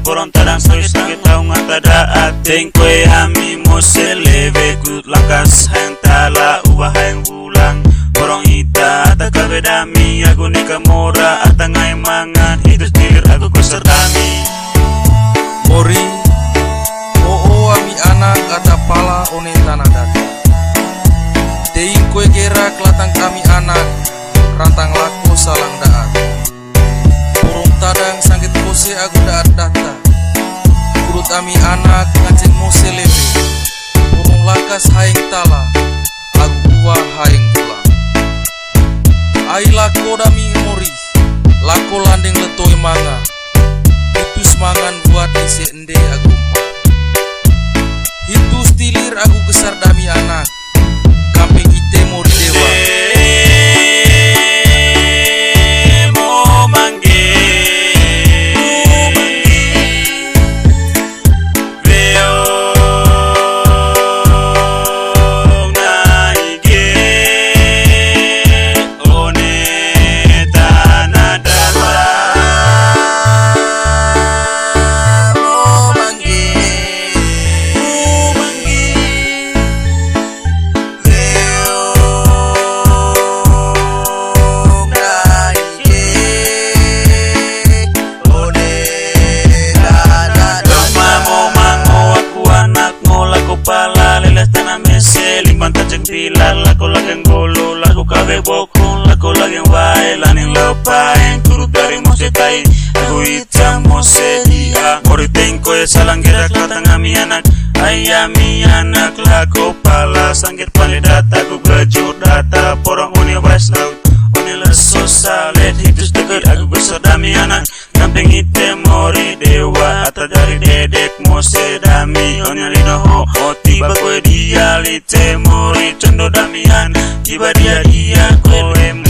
poron tadang sois lagi tau ngatada ateng kue hami mo seleve kut lakas hang tala ubah hang ulang porong ita takabedami aku nika mora atangai mangan hidup tilir aku kuserdami Mori ami anak ada pala one tanah data Deing kue gerak latang kami anak rantang laku salang daat Burung tadang sangkit kose aku daat data Kurut ami anak ngaceng mose leve Burung lakas haing tala aku buah haing pulang Ai lako dami mori lako landing letoi manga itu semangan buat isi ende aku itu stilir aku besar dami anak kamping ite mori dewa laku lagi ngolo, laku kabe bokong, laku lagi wae, laning lopain, turut dari mosetai, aku hitam mose dia, mori tengko ya salang gerak latang ami anak, ayami anak laku pala, sangkit pali data, aku baju data, porong uni west laut, uni leso salet, hitus deket, aku besar dami anak, kamping ite mori dewa, ata dari dedek mose dami, onya linoho, tiba kue dia lite mori condo damian, tiba dia koe